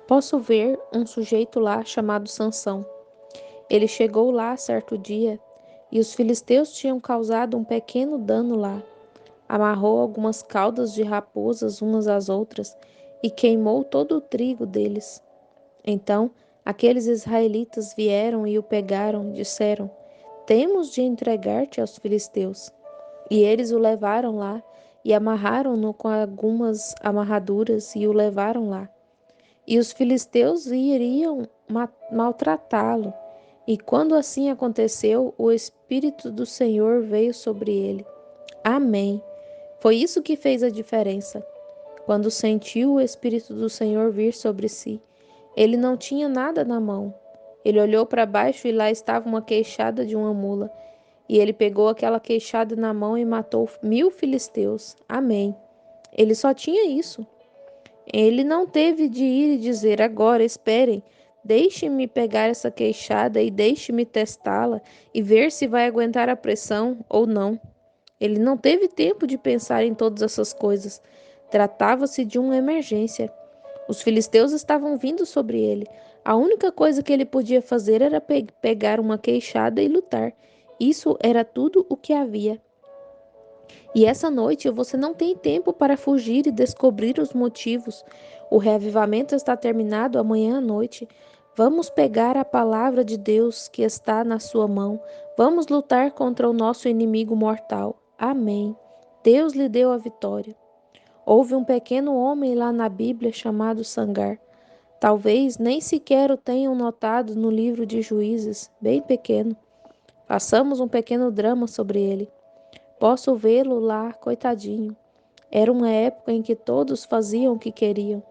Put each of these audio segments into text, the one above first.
Posso ver um sujeito lá chamado Sansão. Ele chegou lá certo dia e os filisteus tinham causado um pequeno dano lá. Amarrou algumas caudas de raposas umas às outras e queimou todo o trigo deles. Então aqueles israelitas vieram e o pegaram, disseram: Temos de entregar-te aos filisteus. E eles o levaram lá e amarraram-no com algumas amarraduras e o levaram lá. E os filisteus iriam maltratá-lo. E quando assim aconteceu, o Espírito do Senhor veio sobre ele. Amém. Foi isso que fez a diferença. Quando sentiu o Espírito do Senhor vir sobre si, ele não tinha nada na mão. Ele olhou para baixo e lá estava uma queixada de uma mula. E ele pegou aquela queixada na mão e matou 1000 filisteus. Amém. Ele só tinha isso. Ele não teve de ir e dizer: Agora, esperem, deixe-me pegar essa queixada e deixe-me testá-la e ver se vai aguentar a pressão ou não. Ele não teve tempo de pensar em todas essas coisas. Tratava-se de uma emergência. Os filisteus estavam vindo sobre ele. A única coisa que ele podia fazer era pegar uma queixada e lutar. Isso era tudo o que havia. E essa noite você não tem tempo para fugir e descobrir os motivos. O reavivamento está terminado amanhã à noite. Vamos pegar a palavra de Deus que está na sua mão. Vamos lutar contra o nosso inimigo mortal. Amém. Deus lhe deu a vitória. Houve um pequeno homem lá na Bíblia chamado Sangar. Talvez nem sequer o tenham notado no livro de Juízes, bem pequeno. Façamos um pequeno drama sobre ele. Posso vê-lo lá, coitadinho. Era uma época em que todos faziam o que queriam,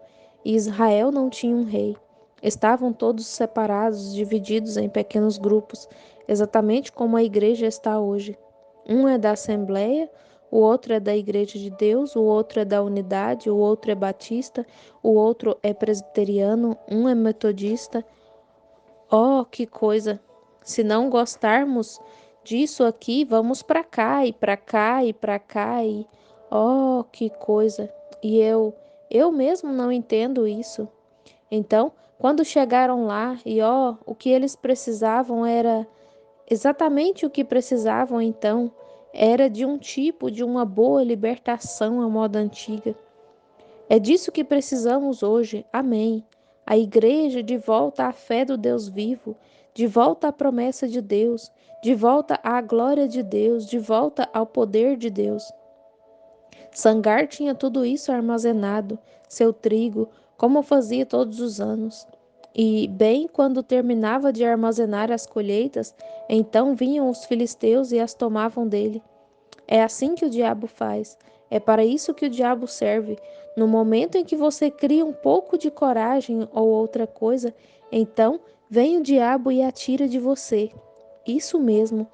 e Israel não tinha um rei. Estavam todos separados, divididos em pequenos grupos, exatamente como a igreja está hoje. Um é da Assembleia, o outro é da Igreja de Deus, o outro é da Unidade, o outro é batista, o outro é presbiteriano, um é metodista. Oh, que coisa! Se não gostarmos disso aqui, vamos para cá e para cá e para cá e oh, que coisa! E eu mesmo não entendo isso. Então, quando chegaram lá e ó, o que eles precisavam era exatamente o que precisavam então, era de um tipo de uma boa libertação à moda antiga. É disso que precisamos hoje. Amém. A igreja de volta à fé do Deus vivo, de volta à promessa de Deus, de volta à glória de Deus, de volta ao poder de Deus. Sangar tinha tudo isso armazenado, seu trigo, como fazia todos os anos. E, bem quando terminava de armazenar as colheitas, então vinham os filisteus e as tomavam dele. É assim que o diabo faz. É para isso que o diabo serve. No momento em que você cria um pouco de coragem ou outra coisa, então vem o diabo e atira de você. Isso mesmo.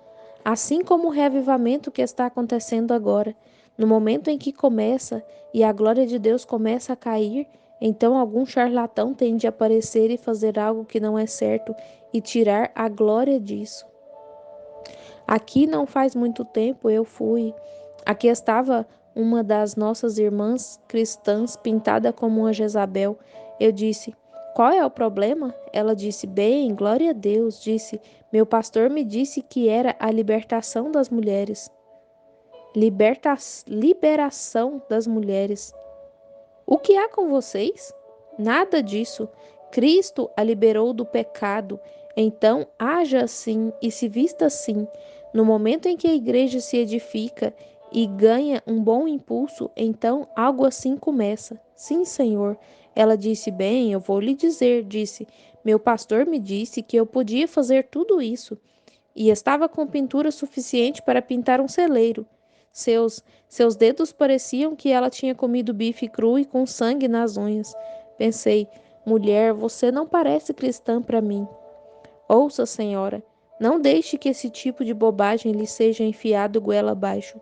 Assim como o reavivamento que está acontecendo agora. No momento em que começa e a glória de Deus começa a cair, então algum charlatão tem de aparecer e fazer algo que não é certo e tirar a glória disso. Aqui não faz muito tempo eu fui. Aqui estava uma das nossas irmãs cristãs pintada como uma Jezabel. Eu disse: Qual é o problema? Ela disse: Bem, glória a Deus. Disse: Meu pastor me disse que era a libertação das mulheres. Liberação das mulheres. O que há com vocês? Nada disso. Cristo a liberou do pecado. Então, haja assim e se vista assim. No momento em que a igreja se edifica e ganha um bom impulso, então algo assim começa. Sim, Senhor. Ela disse: Bem, eu vou lhe dizer, disse. Meu pastor me disse que eu podia fazer tudo isso e estava com pintura suficiente para pintar um celeiro. Seus dedos pareciam que ela tinha comido bife cru e com sangue nas unhas. Pensei, mulher, você não parece cristã para mim. Ouça, senhora, não deixe que esse tipo de bobagem lhe seja enfiado goela abaixo.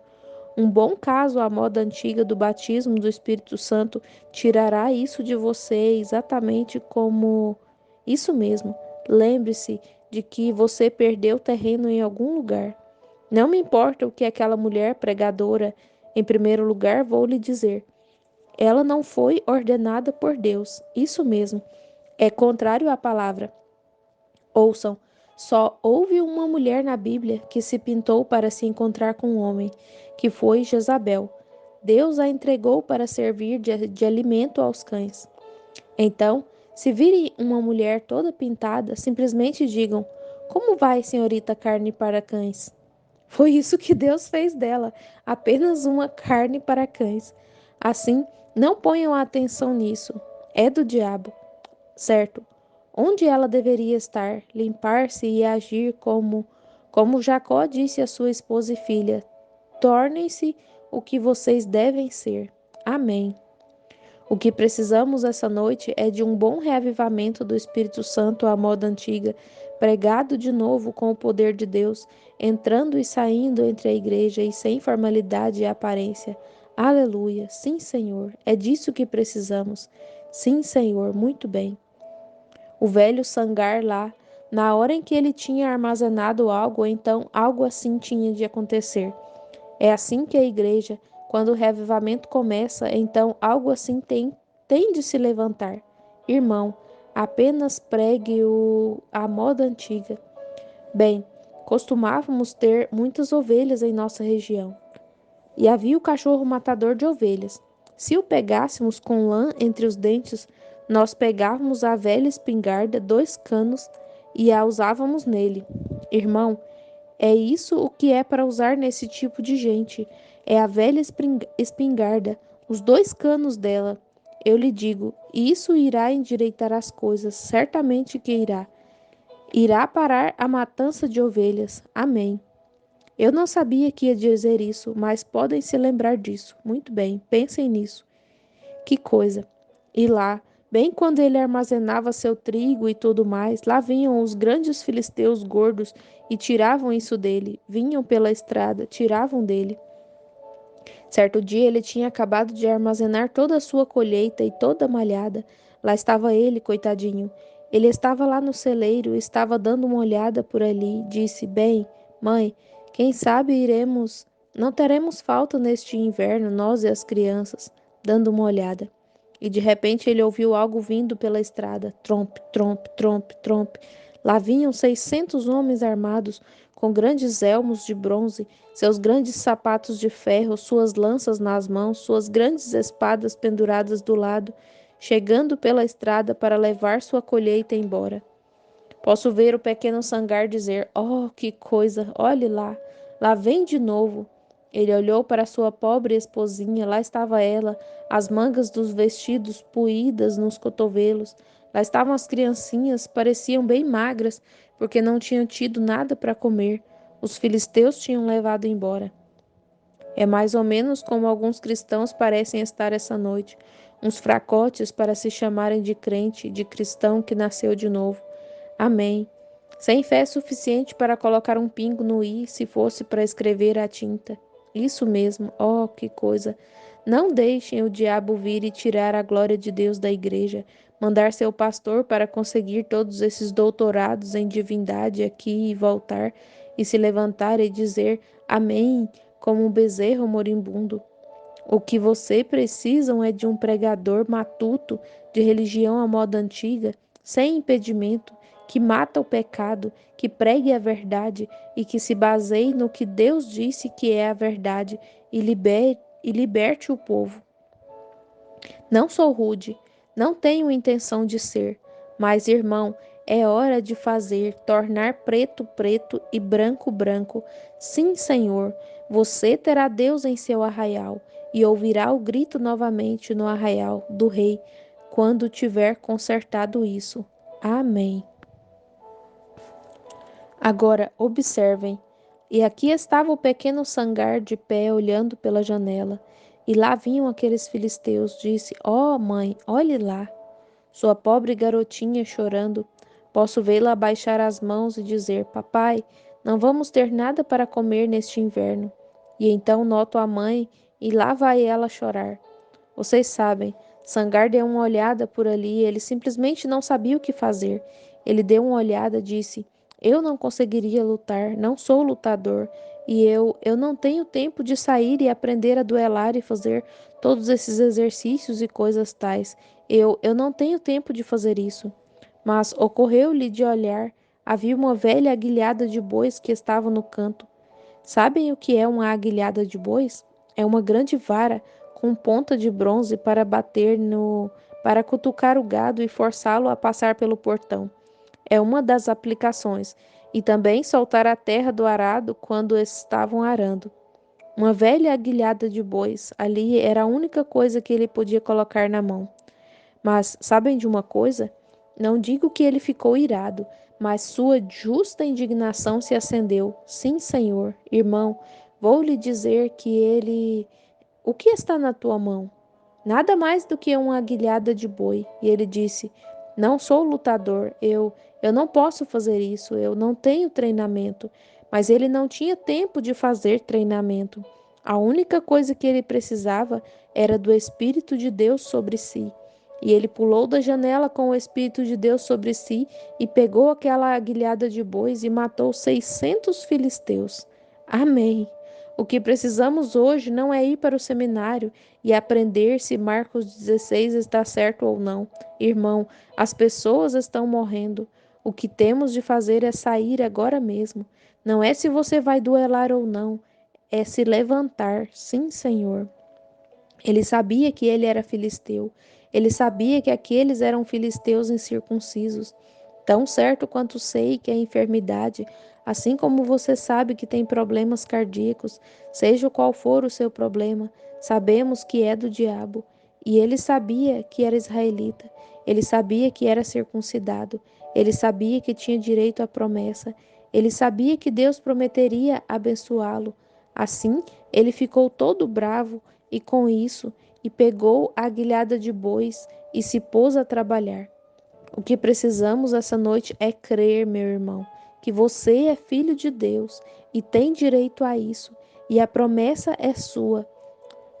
Um bom caso à moda antiga do batismo do Espírito Santo tirará isso de você exatamente como... Isso mesmo. Lembre-se de que você perdeu terreno em algum lugar. Não me importa o que aquela mulher pregadora, em primeiro lugar, vou lhe dizer. Ela não foi ordenada por Deus. Isso mesmo. É contrário à palavra. Ouçam, só houve uma mulher na Bíblia que se pintou para se encontrar com um homem, que foi Jezabel. Deus a entregou para servir de alimento aos cães. Então, se virem uma mulher toda pintada, simplesmente digam: Como vai, senhorita carne para cães? Foi isso que Deus fez dela, apenas uma carne para cães. Assim, não ponham atenção nisso. É do diabo, certo? Onde ela deveria estar, limpar-se e agir como Jacó disse à sua esposa e filha: Tornem-se o que vocês devem ser. Amém. O que precisamos essa noite é de um bom reavivamento do Espírito Santo à moda antiga, pregado de novo com o poder de Deus, entrando e saindo entre a igreja e sem formalidade e aparência. Aleluia! Sim, Senhor, é disso que precisamos. Sim, Senhor, muito bem. O velho sangar lá, na hora em que ele tinha armazenado algo, então algo assim tinha de acontecer. É assim que a igreja, quando o reavivamento começa, então algo assim tem de se levantar. Irmão, apenas pregue a moda antiga. Bem, costumávamos ter muitas ovelhas em nossa região. E havia o cachorro matador de ovelhas. Se o pegássemos com lã entre os dentes, nós pegávamos a velha espingarda, 2 canos, e a usávamos nele. Irmão, é isso o que é para usar nesse tipo de gente. É a velha espingarda, os 2 canos dela. Eu lhe digo, isso irá endireitar as coisas, certamente que irá. Irá parar a matança de ovelhas. Amém. Eu não sabia que ia dizer isso, mas podem se lembrar disso. Muito bem, pensem nisso. Que coisa! E lá, bem quando ele armazenava seu trigo e tudo mais, lá vinham os grandes filisteus gordos e tiravam isso dele. Vinham pela estrada, tiravam dele. Certo dia ele tinha acabado de armazenar toda a sua colheita e toda malhada. Lá estava ele, coitadinho. Ele estava lá no celeiro, estava dando uma olhada por ali. Disse: Bem, mãe, quem sabe iremos. Não teremos falta neste inverno, nós e as crianças. Dando uma olhada. E de repente ele ouviu algo vindo pela estrada. Trompe, trompe, trompe, trompe. Lá vinham 600 homens armados, com grandes elmos de bronze, seus grandes sapatos de ferro, suas lanças nas mãos, suas grandes espadas penduradas do lado, chegando pela estrada para levar sua colheita embora. Posso ver o pequeno Sangar dizer: Oh, que coisa! Olhe lá! Lá vem de novo! Ele olhou para sua pobre esposinha, lá estava ela, as mangas dos vestidos puídas nos cotovelos. Lá estavam as criancinhas, pareciam bem magras, porque não tinham tido nada para comer. Os filisteus tinham levado embora. É mais ou menos como alguns cristãos parecem estar essa noite, uns fracotes para se chamarem de crente, de cristão que nasceu de novo. Amém. Sem fé suficiente para colocar um pingo no i se fosse para escrever a tinta. Isso mesmo, oh, que coisa! Não deixem o diabo vir e tirar a glória de Deus da igreja, mandar seu pastor para conseguir todos esses doutorados em divindade aqui e voltar e se levantar e dizer amém, como um bezerro moribundo. O que você precisam é de um pregador matuto de religião à moda antiga, sem impedimento, que mata o pecado, que pregue a verdade e que se baseie no que Deus disse que é a verdade e liberte o povo. Não sou rude, não tenho intenção de ser, mas, irmão, é hora de fazer, tornar preto preto e branco branco. Sim, Senhor, você terá Deus em seu arraial e ouvirá o grito novamente no arraial do rei, quando tiver consertado isso. Amém. Agora observem. E aqui estava o pequeno Sangar de pé olhando pela janela. E lá vinham aqueles filisteus. Disse: Oh, mãe, olhe lá. Sua pobre garotinha chorando. Posso vê-la abaixar as mãos e dizer: Papai, não vamos ter nada para comer neste inverno. E então noto a mãe e lá vai ela chorar. Vocês sabem, Sangar deu uma olhada por ali, ele simplesmente não sabia o que fazer. Ele deu uma olhada e disse: Eu não conseguiria lutar, não sou lutador, e eu não tenho tempo de sair e aprender a duelar e fazer todos esses exercícios e coisas tais. Eu não tenho tempo de fazer isso. Mas ocorreu-lhe de olhar, havia uma velha aguilhada de bois que estava no canto. Sabem o que é uma aguilhada de bois? É uma grande vara com ponta de bronze para bater no, para cutucar o gado e forçá-lo a passar pelo portão. É uma das aplicações, e também soltar a terra do arado quando estavam arando. Uma velha aguilhada de bois, ali era a única coisa que ele podia colocar na mão. Mas sabem de uma coisa? Não digo que ele ficou irado, mas sua justa indignação se acendeu. Sim, senhor, irmão, vou lhe dizer que ele. O que está na tua mão? Nada mais do que uma aguilhada de boi. E ele disse: Não sou lutador, eu não posso fazer isso, eu não tenho treinamento. Mas ele não tinha tempo de fazer treinamento. A única coisa que ele precisava era do Espírito de Deus sobre si. E ele pulou da janela com o Espírito de Deus sobre si e pegou aquela aguilhada de bois e matou 600 filisteus. Amém. O que precisamos hoje não é ir para o seminário e aprender se Marcos 16 está certo ou não. Irmão, as pessoas estão morrendo. O que temos de fazer é sair agora mesmo. Não é se você vai duelar ou não, é se levantar. Sim, Senhor. Ele sabia que ele era filisteu. Ele sabia que aqueles eram filisteus incircuncisos. Tão certo quanto sei que a enfermidade, assim como você sabe que tem problemas cardíacos, seja qual for o seu problema, sabemos que é do diabo. E ele sabia que era israelita. Ele sabia que era circuncidado. Ele sabia que tinha direito à promessa. Ele sabia que Deus prometeria abençoá-lo. Assim, ele ficou todo bravo e com isso, e pegou a aguilhada de bois e se pôs a trabalhar. O que precisamos essa noite é crer, meu irmão, que você é filho de Deus e tem direito a isso, e a promessa é sua.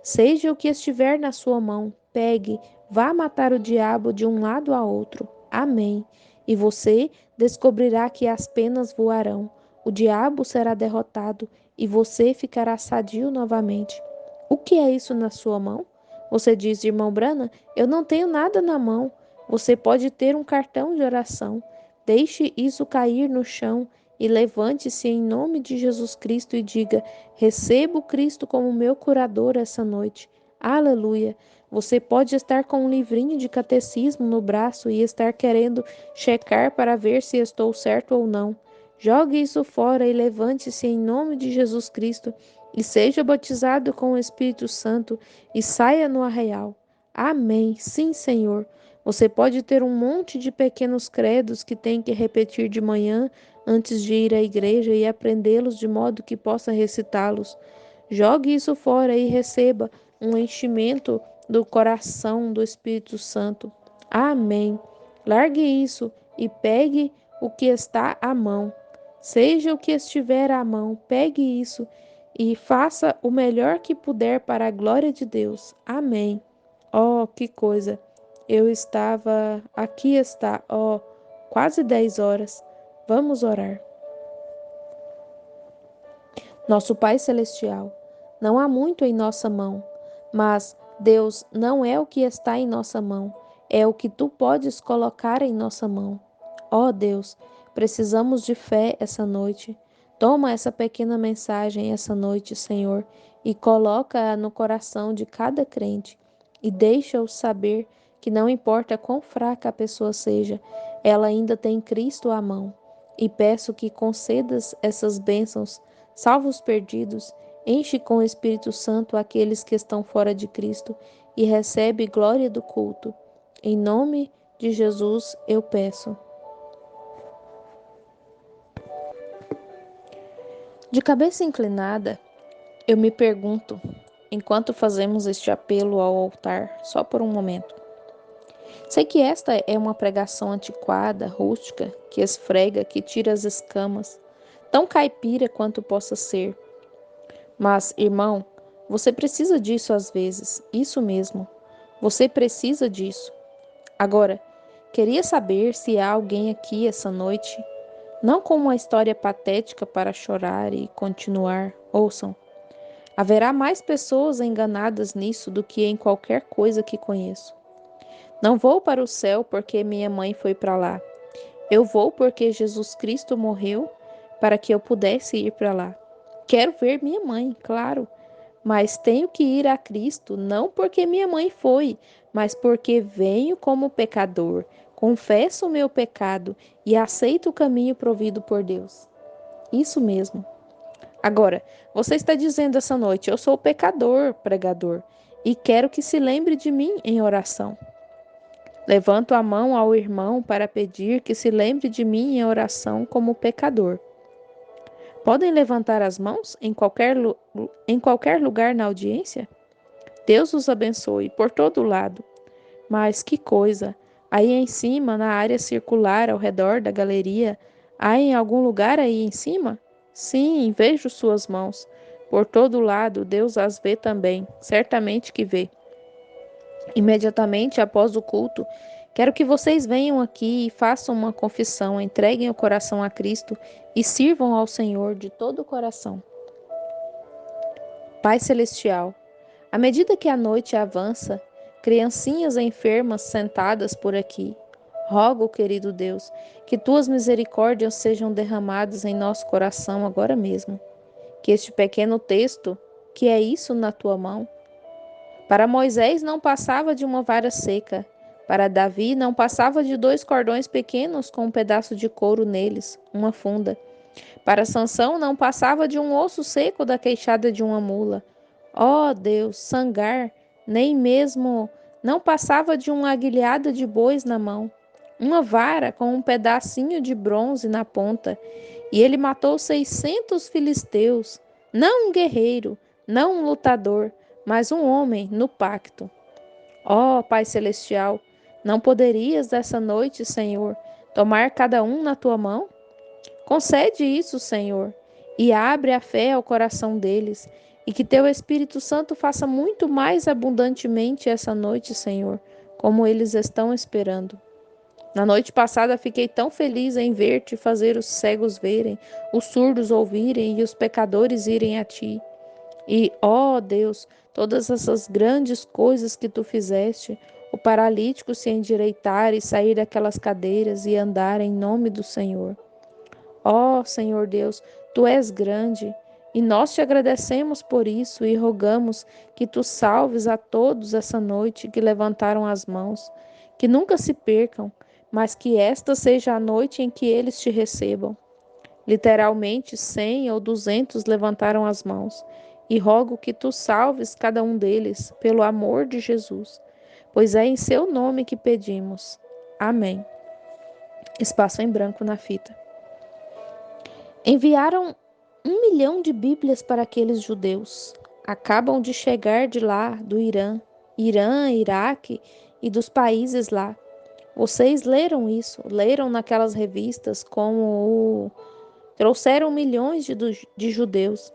Seja o que estiver na sua mão, pegue, vá matar o diabo de um lado a outro. Amém. E você descobrirá que as penas voarão, o diabo será derrotado e você ficará sadio novamente. O que é isso na sua mão? Você diz, irmão Brana, eu não tenho nada na mão. Você pode ter um cartão de oração. Deixe isso cair no chão e levante-se em nome de Jesus Cristo e diga: Recebo Cristo como meu curador essa noite. Aleluia! Você pode estar com um livrinho de catecismo no braço e estar querendo checar para ver se estou certo ou não. Jogue isso fora e levante-se em nome de Jesus Cristo e seja batizado com o Espírito Santo e saia no arraial. Amém. Sim, Senhor. Você pode ter um monte de pequenos credos que tem que repetir de manhã antes de ir à igreja e aprendê-los de modo que possa recitá-los. Jogue isso fora e receba um enchimento do coração do Espírito Santo. Amém. Largue isso e pegue o que está à mão. Seja o que estiver à mão, pegue isso e faça o melhor que puder para a glória de Deus. Amém. Oh, que coisa! Aqui está, quase 10 horas. Vamos orar. Nosso Pai Celestial, não há muito em nossa mão, mas Deus não é o que está em nossa mão, é o que tu podes colocar em nossa mão. Ó Deus, precisamos de fé essa noite. Toma essa pequena mensagem essa noite, Senhor, e coloca-a no coração de cada crente e deixa-o saber que não importa quão fraca a pessoa seja, ela ainda tem Cristo à mão. E peço que concedas essas bênçãos. Salva os perdidos, enche com o Espírito Santo aqueles que estão fora de Cristo e recebe glória do culto. Em nome de Jesus eu peço. De cabeça inclinada, eu me pergunto, enquanto fazemos este apelo ao altar, só por um momento. Sei que esta é uma pregação antiquada, rústica, que esfrega, que tira as escamas, tão caipira quanto possa ser. Mas, irmão, você precisa disso às vezes, isso mesmo. Você precisa disso. Agora, queria saber se há alguém aqui essa noite, não com uma história patética para chorar e continuar. Ouçam, haverá mais pessoas enganadas nisso do que em qualquer coisa que conheço. Não vou para o céu porque minha mãe foi para lá. Eu vou porque Jesus Cristo morreu para que eu pudesse ir para lá. Quero ver minha mãe, claro, mas tenho que ir a Cristo não porque minha mãe foi, mas porque venho como pecador, confesso o meu pecado e aceito o caminho provido por Deus. Isso mesmo. Agora, você está dizendo essa noite: eu sou pecador, pregador, e quero que se lembre de mim em oração. Levanto a mão ao irmão para pedir que se lembre de mim em oração como pecador. Podem levantar as mãos em qualquer lugar na audiência? Deus os abençoe por todo lado. Mas que coisa! Aí em cima, na área circular ao redor da galeria, há em algum lugar aí em cima? Sim, vejo suas mãos. Por todo lado, Deus as vê também, certamente que vê. Imediatamente após o culto, quero que vocês venham aqui e façam uma confissão, entreguem o coração a Cristo e sirvam ao Senhor de todo o coração. Pai Celestial, à medida que a noite avança, criancinhas enfermas sentadas por aqui, rogo, querido Deus, que tuas misericórdias sejam derramadas em nosso coração agora mesmo. Que este pequeno texto, que é isso na tua mão, para Moisés não passava de uma vara seca, para Davi não passava de 2 cordões pequenos com um pedaço de couro neles, uma funda. Para Sansão não passava de um osso seco da queixada de uma mula. Ó Deus, Sangar, nem mesmo não passava de uma aguilhada de bois na mão, uma vara com um pedacinho de bronze na ponta, e ele matou 600 filisteus, não um guerreiro, não um lutador, mas um homem no pacto. Ó Pai Celestial, não poderias dessa noite, Senhor, tomar cada um na tua mão? Concede isso, Senhor, e abre a fé ao coração deles, e que teu Espírito Santo faça muito mais abundantemente essa noite, Senhor, como eles estão esperando. Na noite passada fiquei tão feliz em ver-te fazer os cegos verem, os surdos ouvirem e os pecadores irem a ti. E, ó Deus, todas essas grandes coisas que tu fizeste, o paralítico se endireitar e sair daquelas cadeiras e andar em nome do Senhor. Ó Senhor Deus, tu és grande e nós te agradecemos por isso e rogamos que tu salves a todos essa noite que levantaram as mãos, que nunca se percam, mas que esta seja a noite em que eles te recebam. Literalmente, 100 ou 200 levantaram as mãos, e rogo que tu salves cada um deles, pelo amor de Jesus, pois é em seu nome que pedimos. Amém. Espaço em branco na fita. Enviaram 1 milhão de Bíblias para aqueles judeus. Acabam de chegar de lá, do Irã, Iraque e dos países lá. Vocês leram isso, leram naquelas revistas como trouxeram milhões de judeus.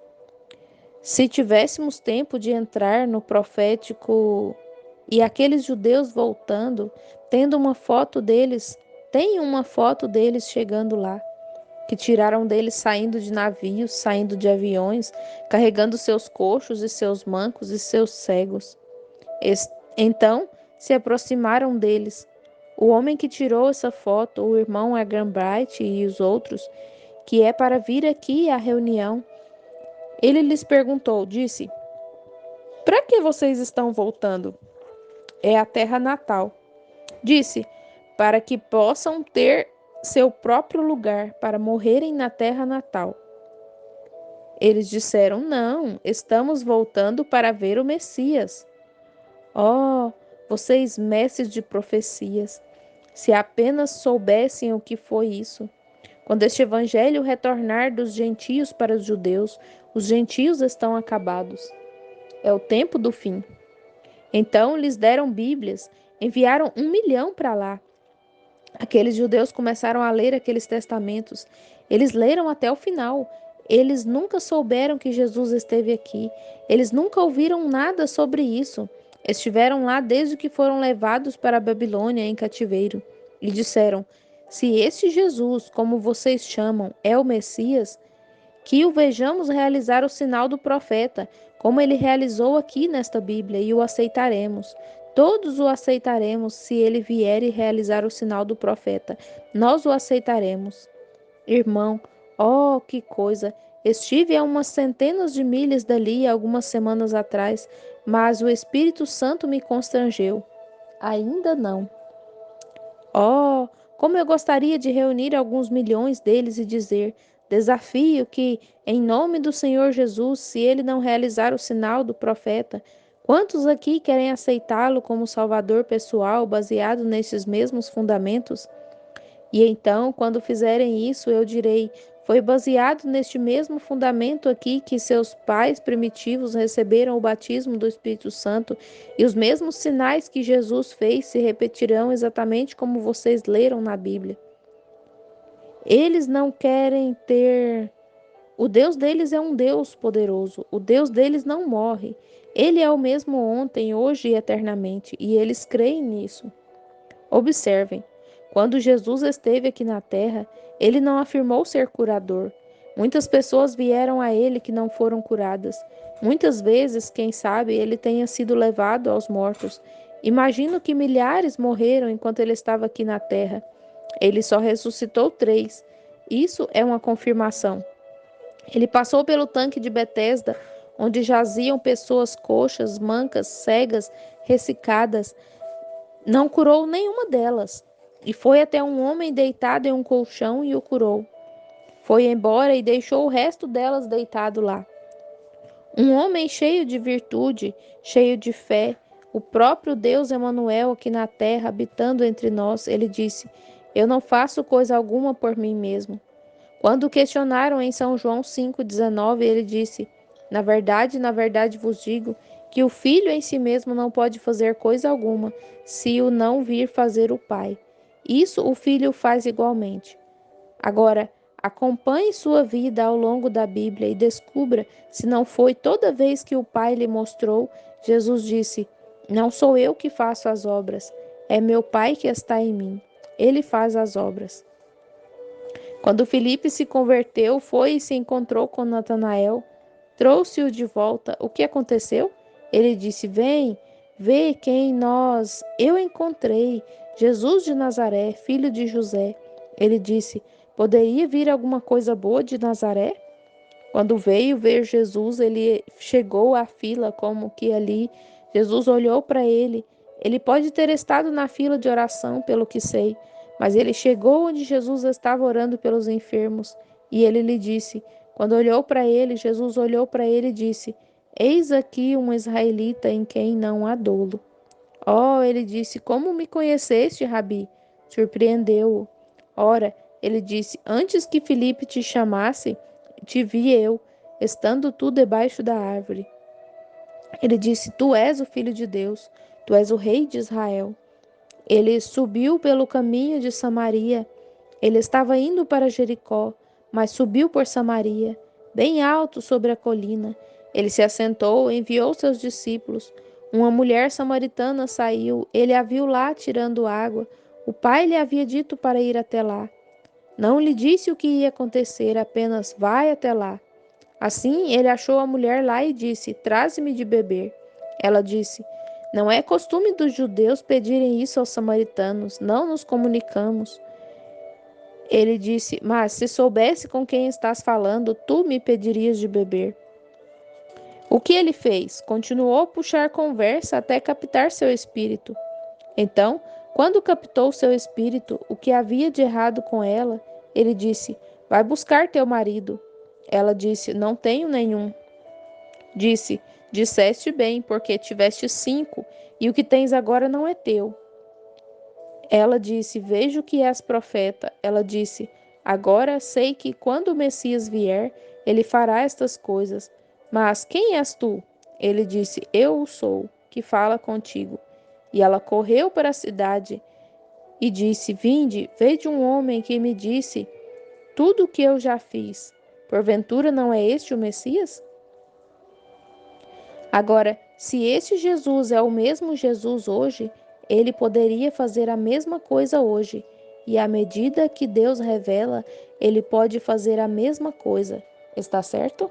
Se tivéssemos tempo de entrar no profético e aqueles judeus voltando, tendo uma foto deles, tem uma foto deles chegando lá, que tiraram deles saindo de navios, saindo de aviões, carregando seus coxos e seus mancos e seus cegos. Então se aproximaram deles. O homem que tirou essa foto, o irmão Egan Bright e os outros, que é para vir aqui à reunião, ele lhes perguntou, disse: para que vocês estão voltando? É a terra natal. Disse: para que possam ter seu próprio lugar para morrerem na terra natal. Eles disseram: não, estamos voltando para ver o Messias. Oh, vocês mestres de profecias, se apenas soubessem o que foi isso. Quando este evangelho retornar dos gentios para os gentios estão acabados. É o tempo do fim. Então lhes deram Bíblias, enviaram 1 milhão para lá. Aqueles judeus começaram a ler aqueles testamentos. Eles leram até o final. Eles nunca souberam que Jesus esteve aqui. Eles nunca ouviram nada sobre isso. Estiveram lá desde que foram levados para a Babilônia em cativeiro. E disseram: se este Jesus, como vocês chamam, é o Messias, que o vejamos realizar o sinal do profeta, como ele realizou aqui nesta Bíblia, e o aceitaremos. Todos o aceitaremos se ele vier e realizar o sinal do profeta. Nós o aceitaremos. Irmão, oh, que coisa! Estive a umas centenas de milhas dali algumas semanas atrás, mas o Espírito Santo me constrangeu. Ainda não. Oh, como eu gostaria de reunir alguns milhões deles e dizer: desafio que, em nome do Senhor Jesus, se ele não realizar o sinal do profeta, quantos aqui querem aceitá-lo como Salvador pessoal, baseado nesses mesmos fundamentos? E então, quando fizerem isso, eu direi: foi baseado neste mesmo fundamento aqui que seus pais primitivos receberam o batismo do Espírito Santo, e os mesmos sinais que Jesus fez se repetirão exatamente como vocês leram na Bíblia. Eles não querem ter. O Deus deles é um Deus poderoso. O Deus deles não morre. Ele é o mesmo ontem, hoje e eternamente, e eles creem nisso. Observem, quando Jesus esteve aqui na terra, ele não afirmou ser curador. Muitas pessoas vieram a ele que não foram curadas. Muitas vezes, quem sabe, ele tenha sido levado aos mortos. Imagino que milhares morreram enquanto ele estava aqui na terra. Ele só ressuscitou 3. Isso é uma confirmação. Ele passou pelo tanque de Betesda, onde jaziam pessoas coxas, mancas, cegas, ressecadas. Não curou nenhuma delas. E foi até um homem deitado em um colchão e o curou. Foi embora e deixou o resto delas deitado lá. Um homem cheio de virtude, cheio de fé, o próprio Deus Emanuel aqui na terra, habitando entre nós, ele disse: eu não faço coisa alguma por mim mesmo. Quando o questionaram em São João 5,19, ele disse: na verdade vos digo que o Filho em si mesmo não pode fazer coisa alguma, se o não vir fazer o Pai. Isso o Filho faz igualmente. Agora, acompanhe sua vida ao longo da Bíblia e descubra se não foi toda vez que o Pai lhe mostrou, Jesus disse: não sou eu que faço as obras, é meu Pai que está em mim. Ele faz as obras. Quando Filipe se converteu, foi e se encontrou com Natanael, trouxe-o de volta. O que aconteceu? Ele disse: vem, vê quem eu encontrei, Jesus de Nazaré, filho de José. Ele disse: poderia vir alguma coisa boa de Nazaré? Quando veio ver Jesus, ele chegou à fila, como que ali. Jesus olhou para ele. Ele pode ter estado na fila de oração, pelo que sei, mas ele chegou onde Jesus estava orando pelos enfermos. E ele lhe disse: quando olhou para ele, Jesus olhou para ele e disse: eis aqui um israelita em quem não há dolo. Oh, ele disse: como me conheceste, Rabi? Surpreendeu-o. Ora, ele disse: antes que Filipe te chamasse, te vi eu, estando tu debaixo da árvore. Ele disse: tu és o filho de Deus, tu és o rei de Israel. Ele subiu pelo caminho de Samaria. Ele estava indo para Jericó, mas subiu por Samaria, bem alto sobre a colina. Ele se assentou, enviou seus discípulos. Uma mulher samaritana saiu, ele a viu lá tirando água. O pai lhe havia dito para ir até lá. Não lhe disse o que ia acontecer, apenas vai até lá. Assim, ele achou a mulher lá e disse: traze-me de beber. Ela disse: não é costume dos judeus pedirem isso aos samaritanos, não nos comunicamos. Ele disse: mas se soubesse com quem estás falando, tu me pedirias de beber. O que ele fez? Continuou a puxar conversa até captar seu espírito. Então, quando captou seu espírito o que havia de errado com ela, ele disse: vai buscar teu marido. Ela disse: não tenho nenhum. Disse: disseste bem, porque tiveste 5, e o que tens agora não é teu. Ela disse: vejo que és profeta. Ela disse: agora sei que quando o Messias vier, ele fará estas coisas. Mas quem és tu? Ele disse: eu o sou, que fala contigo. E ela correu para a cidade e disse: vinde, vede um homem que me disse tudo o que eu já fiz. Porventura não é este o Messias? Agora, se este Jesus é o mesmo Jesus hoje, ele poderia fazer a mesma coisa hoje. E à medida que Deus revela, ele pode fazer a mesma coisa. Está certo?